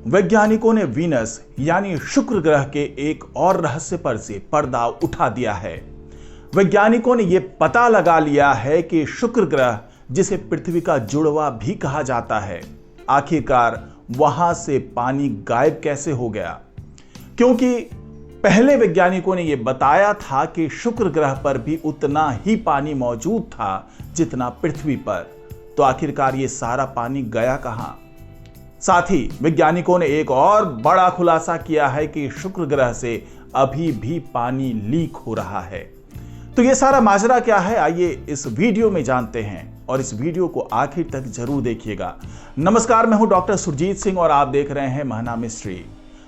वैज्ञानिकों ने वीनस यानी शुक्र ग्रह के एक और रहस्य पर से पर्दा उठा दिया है। वैज्ञानिकों ने यह पता लगा लिया है कि शुक्र ग्रह, जिसे पृथ्वी का जुड़वा भी कहा जाता है, आखिरकार वहां से पानी गायब कैसे हो गया। क्योंकि पहले वैज्ञानिकों ने यह बताया था कि शुक्र ग्रह पर भी उतना ही पानी मौजूद था जितना पृथ्वी पर, तो आखिरकार ये सारा पानी गया कहां। साथ ही वैज्ञानिकों ने एक और बड़ा खुलासा किया है कि शुक्र ग्रह से अभी भी पानी लीक हो रहा है। तो ये सारा माजरा क्या है, आइए इस वीडियो में जानते हैं और इस वीडियो को आखिर तक जरूर देखिएगा। नमस्कार, मैं हूं डॉक्टर सुरजीत सिंह और आप देख रहे हैं महना मिस्ट्री।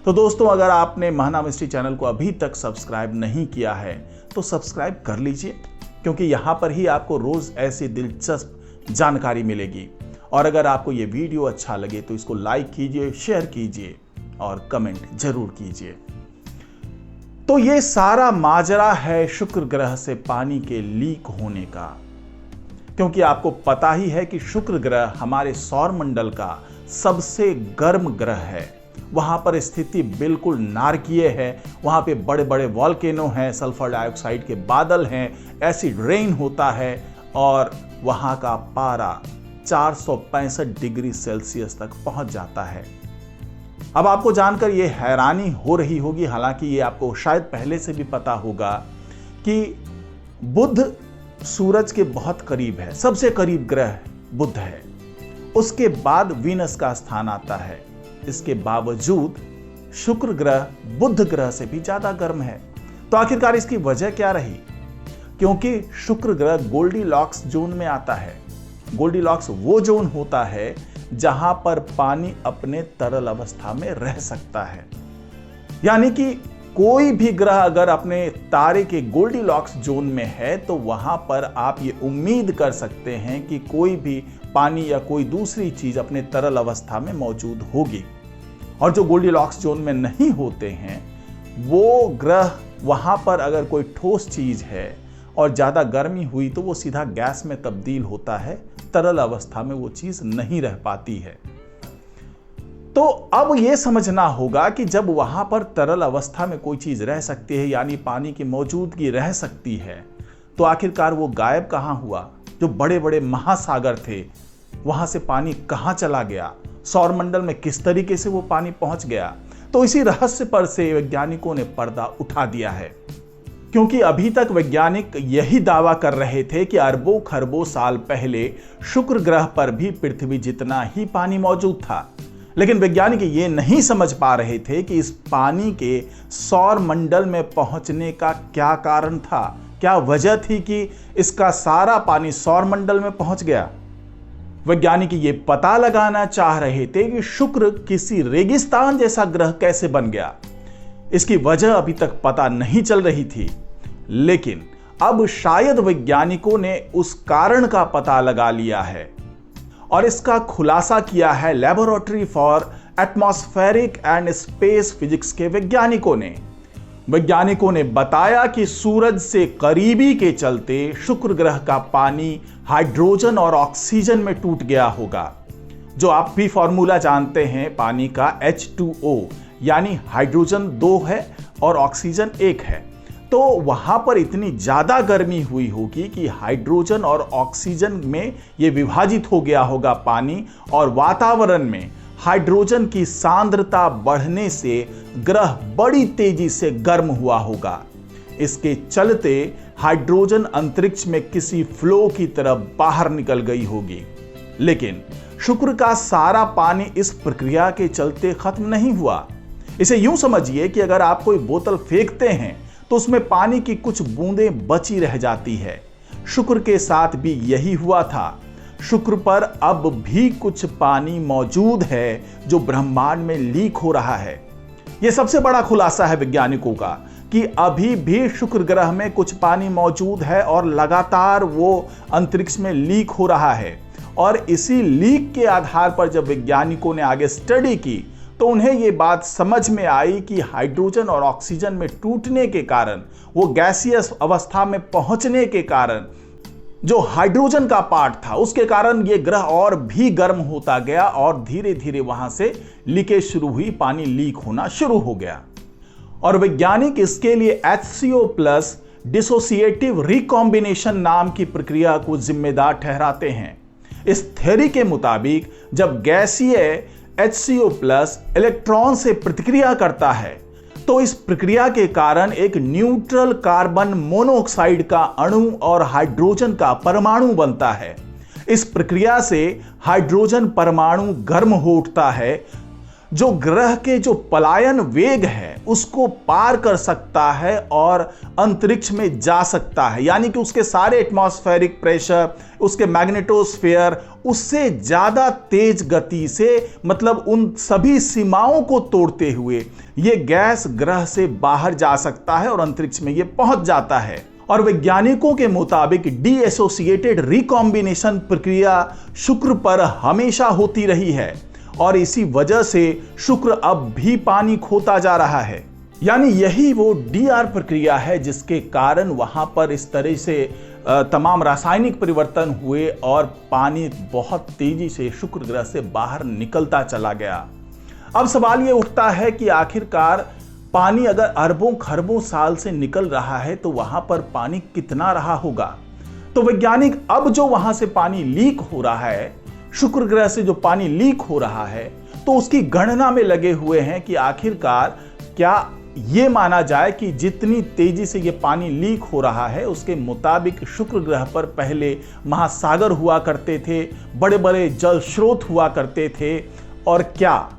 तो दोस्तों, अगर आपने महना मिस्ट्री चैनल को अभी तक सब्सक्राइब नहीं किया है तो सब्सक्राइब कर लीजिए, क्योंकि यहां पर ही आपको रोज ऐसी दिलचस्प जानकारी मिलेगी। और अगर आपको ये वीडियो अच्छा लगे तो इसको लाइक कीजिए, शेयर कीजिए और कमेंट जरूर कीजिए। तो ये सारा माजरा है शुक्र ग्रह से पानी के लीक होने का, क्योंकि आपको पता ही है कि शुक्र ग्रह हमारे सौर मंडल का सबसे गर्म ग्रह है। वहां पर स्थिति बिल्कुल नारकीय है। वहां पे बड़े बड़े वॉल्केनो हैं, सल्फर डाइऑक्साइड के बादल हैं, एसिड रेन होता है और वहां का पारा 465 डिग्री सेल्सियस तक पहुंच जाता है। अब आपको जानकर यह हैरानी हो रही होगी, हालांकि ये आपको शायद पहले से भी पता होगा, कि बुध सूरज के बहुत करीब है, सबसे करीब ग्रह बुध है। उसके बाद वीनस का स्थान आता है। इसके बावजूद शुक्र ग्रह बुध ग्रह से भी ज्यादा गर्म है। तो आखिरकार इसकी वजह क्या रही? क्योंकि शुक्र ग्रह गोल्डीलॉक्स जोन में आता है। गोल्डीलॉक्स वो जोन होता है जहां पर पानी अपने तरल अवस्था में रह सकता है। यानी कि कोई भी ग्रह अगर अपने तारे के गोल्डीलॉक्स जोन में है तो वहां पर आप ये उम्मीद कर सकते हैं कि कोई भी पानी या कोई दूसरी चीज अपने तरल अवस्था में मौजूद होगी। और जो गोल्डीलॉक्स जोन में नहीं होते हैं वो ग्रह, वहां पर अगर कोई ठोस चीज है और ज्यादा गर्मी हुई तो वो सीधा गैस में तब्दील होता है, तरल अवस्था में वो चीज नहीं रह पाती है। तो अब यह समझना होगा कि जब वहां पर तरल अवस्था में कोई चीज रह सकती है, यानी पानी की मौजूदगी रह सकती है, तो आखिरकार वो गायब कहां हुआ? जो बड़े बड़े महासागर थे वहां से पानी कहां चला गया? सौरमंडल में किस तरीके से वो पानी पहुंच गया? तो इसी रहस्य पर से वैज्ञानिकों ने पर्दा उठा दिया है। क्योंकि अभी तक वैज्ञानिक यही दावा कर रहे थे कि अरबों खरबों साल पहले शुक्र ग्रह पर भी पृथ्वी जितना ही पानी मौजूद था। लेकिन वैज्ञानिक ये नहीं समझ पा रहे थे कि इस पानी के सौर मंडल में पहुंचने का क्या कारण था, क्या वजह थी कि इसका सारा पानी सौर मंडल में पहुंच गया। वैज्ञानिक ये पता लगाना चाह रहे थे कि शुक्र किसी रेगिस्तान जैसा ग्रह कैसे बन गया। इसकी वजह अभी तक पता नहीं चल रही थी, लेकिन अब शायद वैज्ञानिकों ने उस कारण का पता लगा लिया है और इसका खुलासा किया है laboratory for atmospheric and space physics के वैज्ञानिकों ने। वैज्ञानिकों ने बताया कि सूरज से करीबी के चलते शुक्र ग्रह का पानी हाइड्रोजन और ऑक्सीजन में टूट गया होगा। जो आप भी फॉर्मूला जानते हैं पानी का, H2O, यानी हाइड्रोजन 2 है और ऑक्सीजन 1 है। तो वहां पर इतनी ज्यादा गर्मी हुई होगी कि हाइड्रोजन और ऑक्सीजन में यह विभाजित हो गया होगा पानी, और वातावरण में हाइड्रोजन की सांद्रता बढ़ने से ग्रह बड़ी तेजी से गर्म हुआ होगा। इसके चलते हाइड्रोजन अंतरिक्ष में किसी फ्लो की तरफ बाहर निकल गई होगी। लेकिन शुक्र का सारा पानी इस प्रक्रिया के चलते खत्म नहीं हुआ। इसे यूं समझिए कि अगर आप कोई बोतल फेंकते हैं तो उसमें पानी की कुछ बूंदें बची रह जाती है। शुक्र के साथ भी यही हुआ था। शुक्र पर अब भी कुछ पानी मौजूद है जो ब्रह्मांड में लीक हो रहा है। यह सबसे बड़ा खुलासा है वैज्ञानिकों का कि अभी भी शुक्र ग्रह में कुछ पानी मौजूद है और लगातार वो अंतरिक्ष में लीक हो रहा है। और इसी लीक के आधार पर जब वैज्ञानिकों ने आगे स्टडी की तो उन्हें यह बात समझ में आई कि हाइड्रोजन और ऑक्सीजन में टूटने के कारण, वो गैसियस अवस्था में पहुंचने के कारण जो हाइड्रोजन का पार्ट था उसके कारण यह ग्रह और भी गर्म होता गया और धीरे धीरे वहां से लीकेज शुरू हुई, पानी लीक होना शुरू हो गया। और वैज्ञानिक इसके लिए HCO प्लस डिसोसिएटिव रिकॉम्बिनेशन नाम की प्रक्रिया को जिम्मेदार ठहराते हैं। इस थ्योरी के मुताबिक जब गैसीय HCO प्लस इलेक्ट्रॉन से प्रतिक्रिया करता है तो इस प्रक्रिया के कारण एक न्यूट्रल कार्बन मोनोऑक्साइड का अणु और हाइड्रोजन का परमाणु बनता है। इस प्रक्रिया से हाइड्रोजन परमाणु गर्म हो उठता है, जो ग्रह के जो पलायन वेग है उसको पार कर सकता है और अंतरिक्ष में जा सकता है। यानी कि उसके सारे एटमॉस्फेरिक प्रेशर, उसके मैग्नेटोस्फीयर उससे ज्यादा तेज गति से, मतलब उन सभी सीमाओं को तोड़ते हुए ये गैस ग्रह से बाहर जा सकता है और अंतरिक्ष में ये पहुंच जाता है। और वैज्ञानिकों के मुताबिक डीएसोसिएटेड रिकॉम्बिनेशन प्रक्रिया शुक्र पर हमेशा होती रही है और इसी वजह से शुक्र अब भी पानी खोता जा रहा है। यानी यही वो DR प्रक्रिया है जिसके कारण वहां पर इस तरह से तमाम रासायनिक परिवर्तन हुए और पानी बहुत तेजी से शुक्र ग्रह से बाहर निकलता चला गया। अब सवाल ये उठता है कि आखिरकार पानी अगर अरबों खरबों साल से निकल रहा है तो वहां पर पानी कितना रहा होगा। तो वैज्ञानिक अब जो वहां से पानी लीक हो रहा है, शुक्र ग्रह से जो पानी लीक हो रहा है, तो उसकी गणना में लगे हुए हैं कि आखिरकार क्या ये माना जाए कि जितनी तेजी से ये पानी लीक हो रहा है उसके मुताबिक शुक्र ग्रह पर पहले महासागर हुआ करते थे, बड़े बड़े जल स्रोत हुआ करते थे, और क्या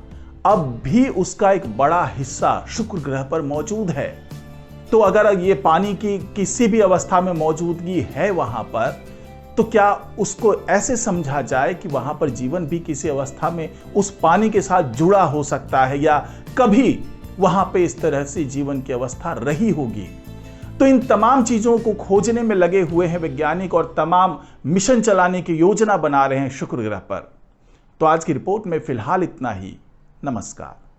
अब भी उसका एक बड़ा हिस्सा शुक्र ग्रह पर मौजूद है। तो अगर ये पानी की किसी भी अवस्था में मौजूदगी है वहां पर, तो क्या उसको ऐसे समझा जाए कि वहां पर जीवन भी किसी अवस्था में उस पानी के साथ जुड़ा हो सकता है या कभी वहां पे इस तरह से जीवन की अवस्था रही होगी। तो इन तमाम चीजों को खोजने में लगे हुए हैं वैज्ञानिक और तमाम मिशन चलाने की योजना बना रहे हैं शुक्र ग्रह पर। तो आज की रिपोर्ट में फिलहाल इतना ही। नमस्कार।